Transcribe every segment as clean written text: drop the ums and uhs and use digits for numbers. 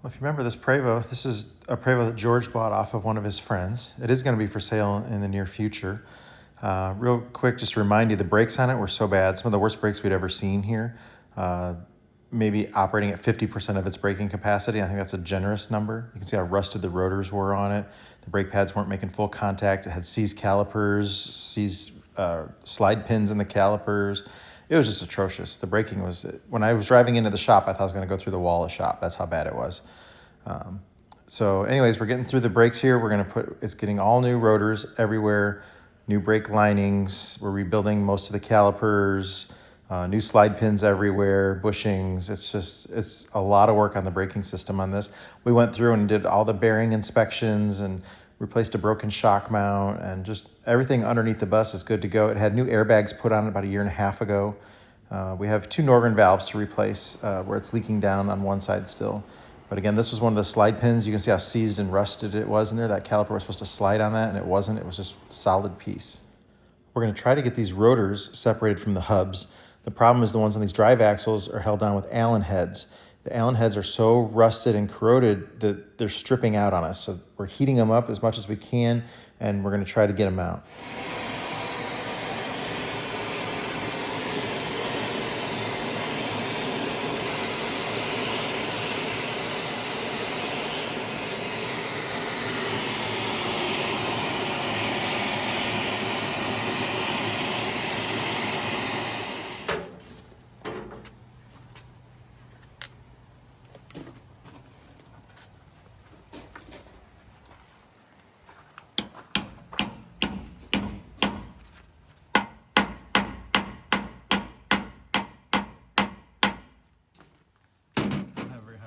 Well, if you remember this Prevost, this is a Prevost that George bought off of one of his friends. It is going to be for sale in the near future. Real quick, just to remind you, the brakes on it were so bad. Some of the worst brakes we'd ever seen here. Maybe operating at 50% of its braking capacity. I think that's a generous number. You can see how rusted the rotors were on it. The brake pads weren't making full contact. It had seized calipers, seized slide pins in the calipers. It was just atrocious. The braking was, when I was driving into the shop, I thought I was going to go through the wall of the shop. That's how bad it was. So anyways, we're getting through the brakes here. It's getting all new rotors everywhere, new brake linings. We're rebuilding most of the calipers, new slide pins everywhere, bushings. It's a lot of work on the braking system on this. We went through and did all the bearing inspections and replaced a broken shock mount, and just everything underneath the bus is good to go. It had new airbags put on about 1.5 years ago. We have 2 Norgren valves to replace where it's leaking down on one side still. But again, this was one of the slide pins. You can see how seized and rusted it was in there. That caliper was supposed to slide on that, and it wasn't. It was just a solid piece. We're going to try to get these rotors separated from the hubs. The problem is the ones on these drive axles are held down with Allen heads. The Allen heads are so rusted and corroded that they're stripping out on us. So we're heating them up as much as we can, and we're going to try to get them out.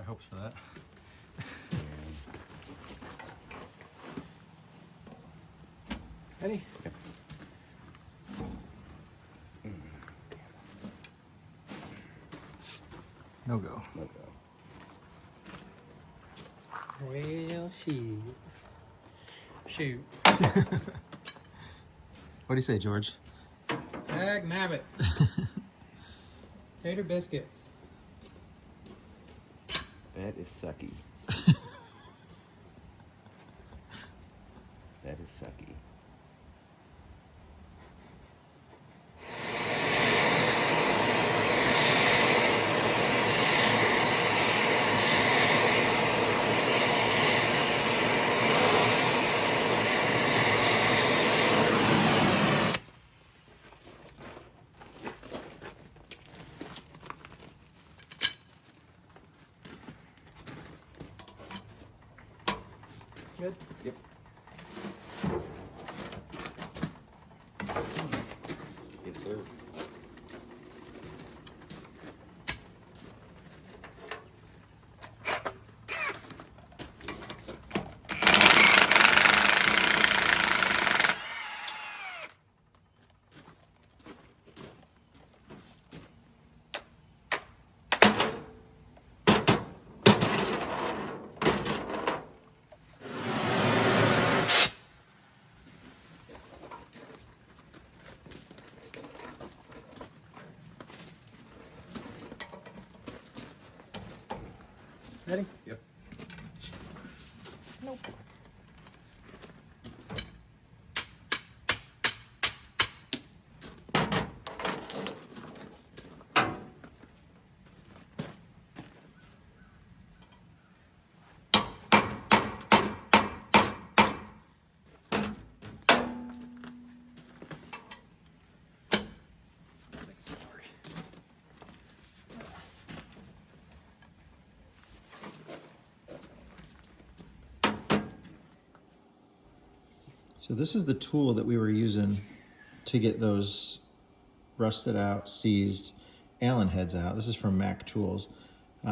Hopes for that. Ready? Yep. No go. No go. Well, shoot. Shoot. What do you say, George? Dag nabbit. Tater biscuits. That is sucky. That is sucky. Good? Yep. Yes, sir. Ready? Yep. Nope. So this is the tool that we were using to get those rusted out, seized Allen heads out. This is from Mac Tools. They're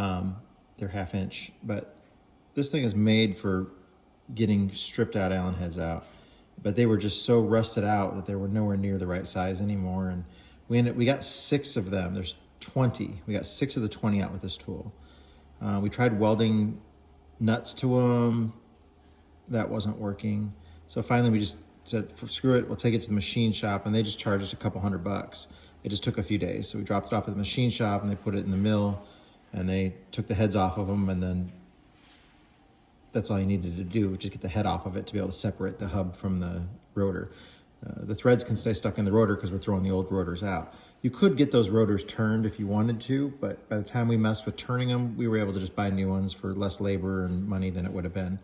1/2 inch, but this thing is made for getting stripped out Allen heads out. But they were just so rusted out that they were nowhere near the right size anymore. And we got 6 of them. There's 20. We got 6 of the 20 out with this tool. We tried welding nuts to them. That wasn't working. So finally we just said, screw it, we'll take it to the machine shop, and they just charged us a couple $100. It just took a few days. So we dropped it off at the machine shop, and they put it in the mill, and they took the heads off of them and then that's all you needed to do, just get the head off of it to be able to separate the hub from the rotor. The threads can stay stuck in the rotor because we're throwing the old rotors out. You could get those rotors turned if you wanted to, but by the time we messed with turning them, we were able to just buy new ones for less labor and money than it would have been.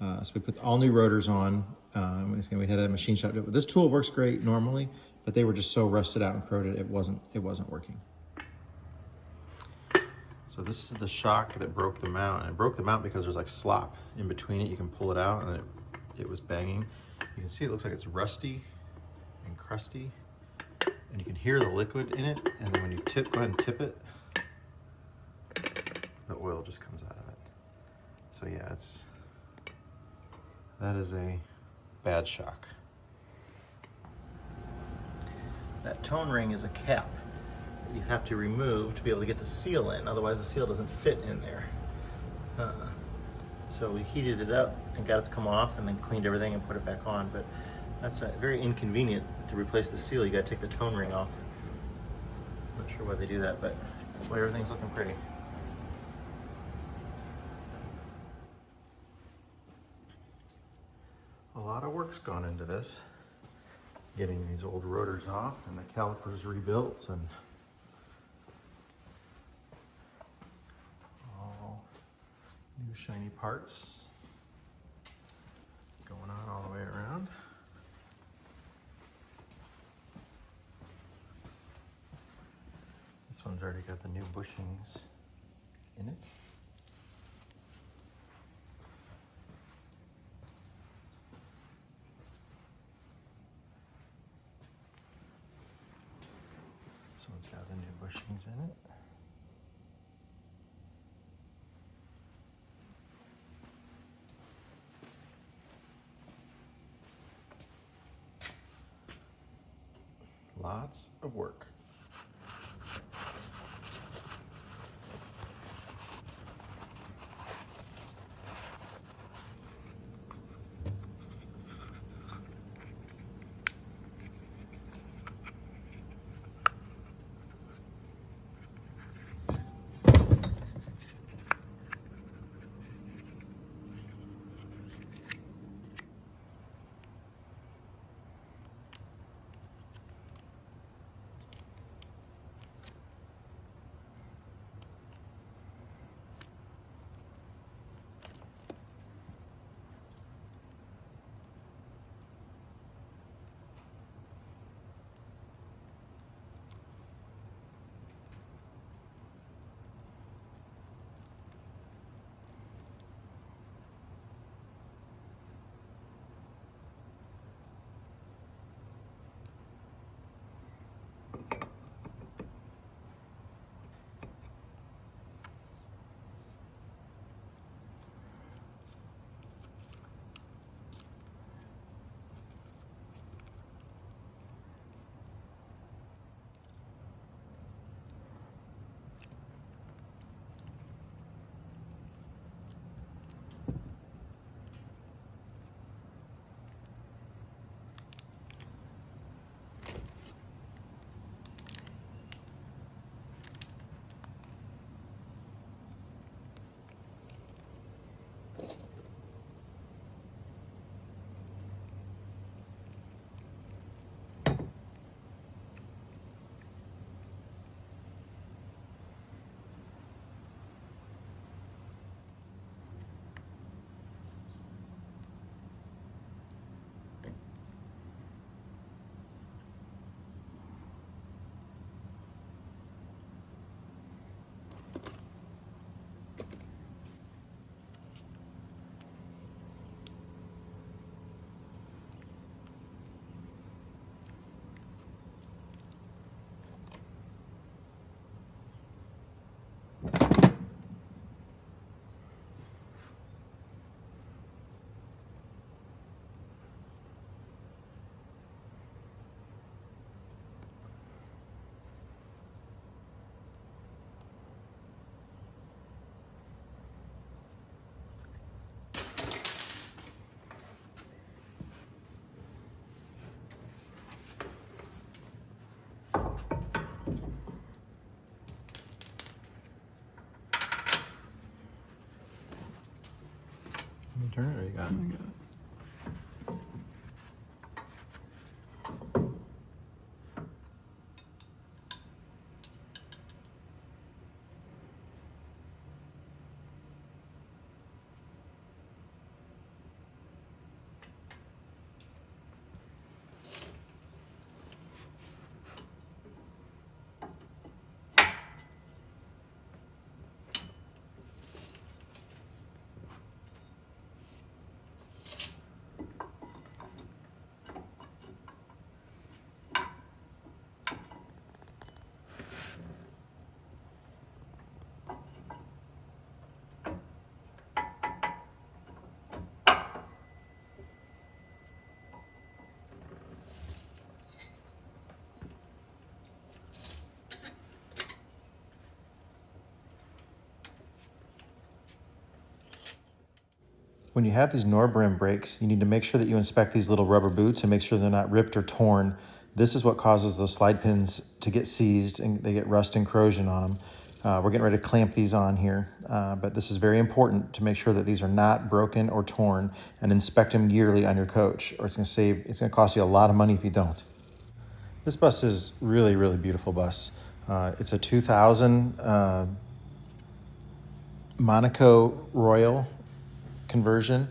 So we put all new rotors on. We had a machine shop do it. But this tool works great normally, but they were just so rusted out and corroded, it wasn't working. So this is the shock that broke the mount, and it broke the mount because there's like slop in between it. You can pull it out, and it was banging. You can see it looks like it's rusty and crusty, and you can hear the liquid in it. And then when you tip, go ahead and tip it, the oil just comes out of it. So yeah, that is a bad shock. That tone ring is a cap that you have to remove to be able to get the seal in. Otherwise the seal doesn't fit in there. So we heated it up and got it to come off and then cleaned everything and put it back on. But that's very inconvenient to replace the seal. You got to take the tone ring off. Not sure why they do that, but that's why everything's looking pretty. A lot of work's gone into this. Getting these old rotors off and the calipers rebuilt and all new shiny parts going on all the way around. This one's already got the new bushings in it. This one's got the new bushings in it. Lots of work. turn it or you got it? When you have these Norbrim brakes, you need to make sure that you inspect these little rubber boots and make sure they're not ripped or torn. This is what causes those slide pins to get seized and they get rust and corrosion on them. We're getting ready to clamp these on here, but this is very important to make sure that these are not broken or torn, and inspect them yearly on your coach, or it's going to cost you a lot of money if you don't. This bus is really, really beautiful bus. It's a 2000 Monaco Royal conversion.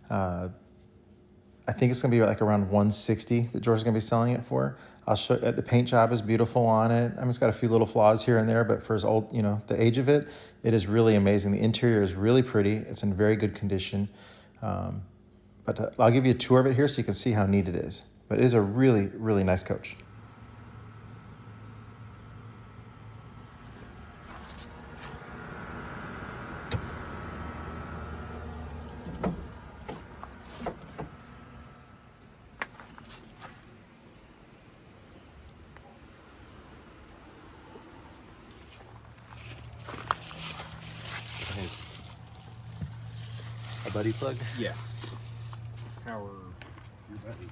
I think it's gonna be like around 160 that George's gonna be selling it for. I'll show the paint job is beautiful on it. I mean, it's got a few little flaws here and there, but for as old, the age of it, it is really amazing. The interior is really pretty. It's in very good condition. But I'll give you a tour of it here so you can see how neat it is. But it is a really, really nice coach. A buddy plug? Yeah. Power your buddy.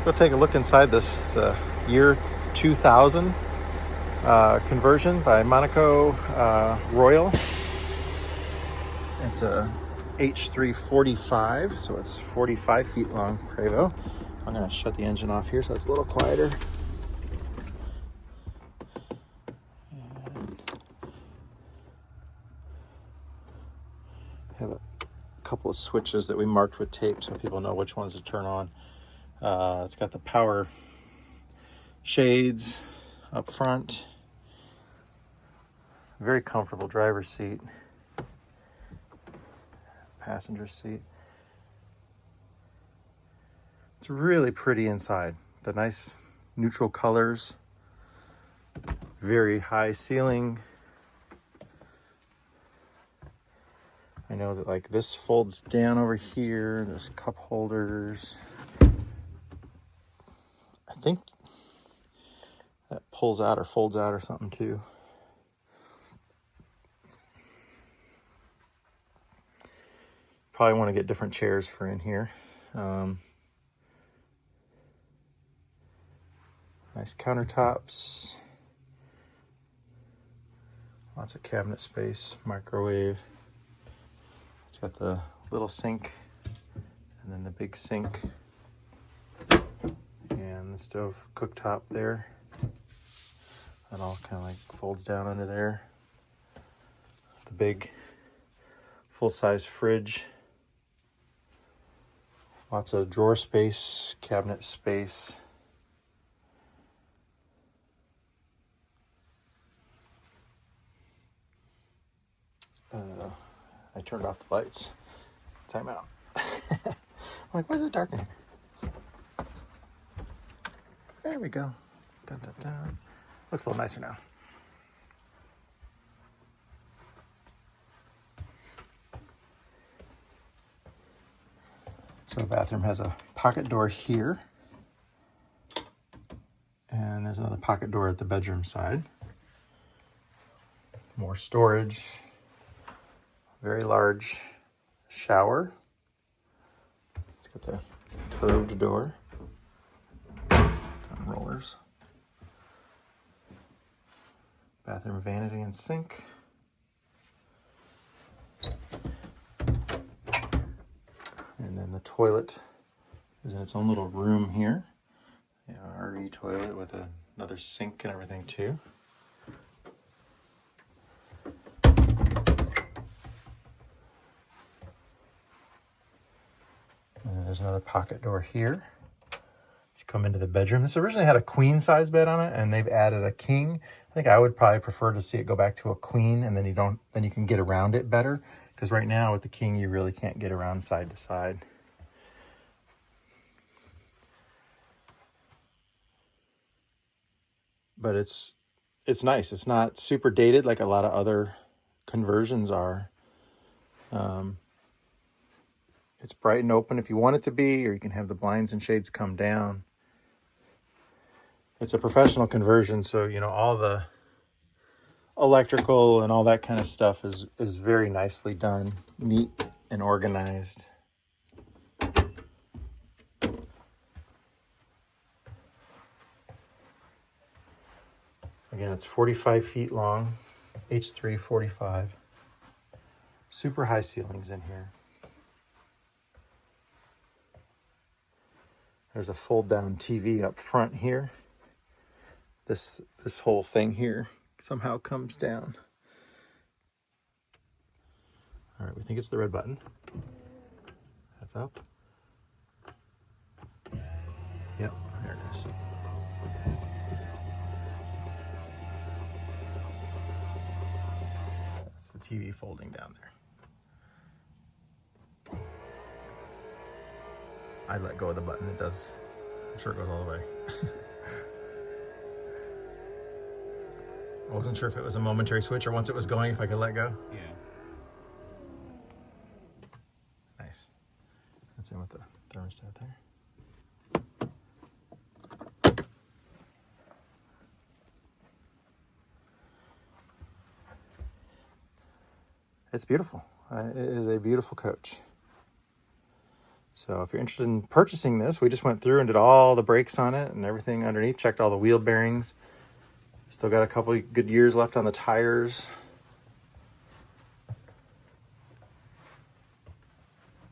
Go take a look inside this. It's a year 2000 conversion by Monaco Royal. It's a H345, so it's 45 feet long Prevost. I'm gonna shut the engine off here so it's a little quieter. And have a couple of switches that we marked with tape so people know which ones to turn on. It's got the power shades up front. Very comfortable driver's seat. Passenger seat. It's really pretty inside. The nice neutral colors. Very high ceiling. I know that like this folds down over here. There's cup holders. I think that pulls out or folds out or something too. Probably want to get different chairs for in here. Nice countertops. Lots of cabinet space, microwave. It's got the little sink and then the big sink. And the stove cooktop there. That all kind of like folds down under there. The big full-size fridge. Lots of drawer space, cabinet space. I turned off the lights. Time out. I'm like, why is it dark in here? There we go. Dun, dun, dun. Looks a little nicer now. So the bathroom has a pocket door here. And there's another pocket door at the bedroom side. More storage. Very large shower. It's got the curved door. Rollers. Bathroom vanity and sink. And then the toilet is in its own little room here. Yeah, RE toilet with another sink and everything too. And then there's another pocket door here. Let's come into the bedroom. This originally had a queen size bed on it, and they've added a king. I think I would probably prefer to see it go back to a queen, and then you can get around it better. Because right now with the king, you really can't get around side to side. But it's nice. It's not super dated like a lot of other conversions are. It's bright and open if you want it to be, or you can have the blinds and shades come down. It's a professional conversion, so all the electrical and all that kind of stuff is very nicely done, neat and organized. Again, it's 45 feet long, H3 45. Super high ceilings in here. There's a fold down TV up front here. This whole thing here somehow comes down. All right, we think it's the red button. That's up. Yep, there it is. That's the TV folding down there. I let go of the button. It does. I'm sure it goes all the way. I wasn't sure if it was a momentary switch or once it was going, if I could let go. Yeah. Nice. That's in with the thermostat there. It's beautiful. It is a beautiful coach. So if you're interested in purchasing this, we just went through and did all the brakes on it and everything underneath, checked all the wheel bearings. Still got a couple good years left on the tires.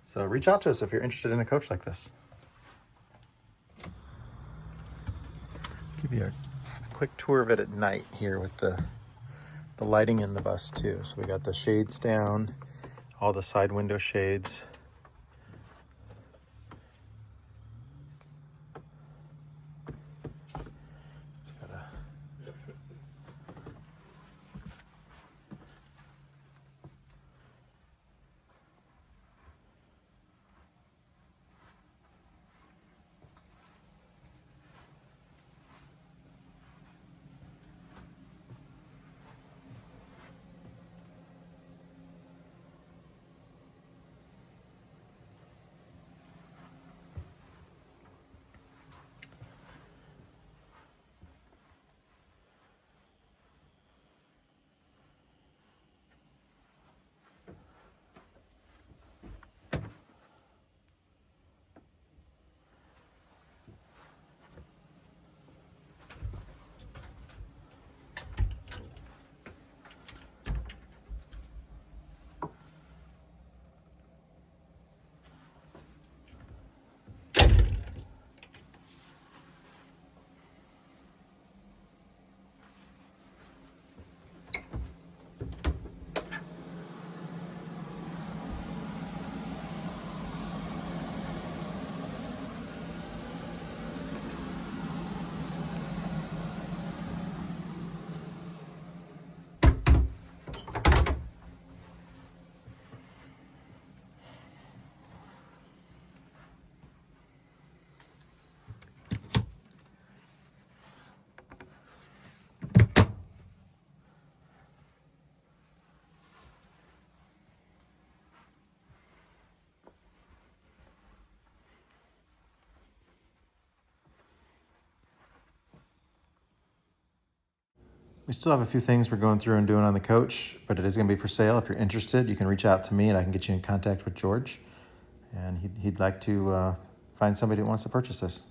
So reach out to us if you're interested in a coach like this. Give you a quick tour of it at night here with the lighting in the bus too. So we got the shades down, all the side window shades. We still have a few things we're going through and doing on the coach, but it is going to be for sale. If you're interested, you can reach out to me and I can get you in contact with George. And he'd like to find somebody that wants to purchase this.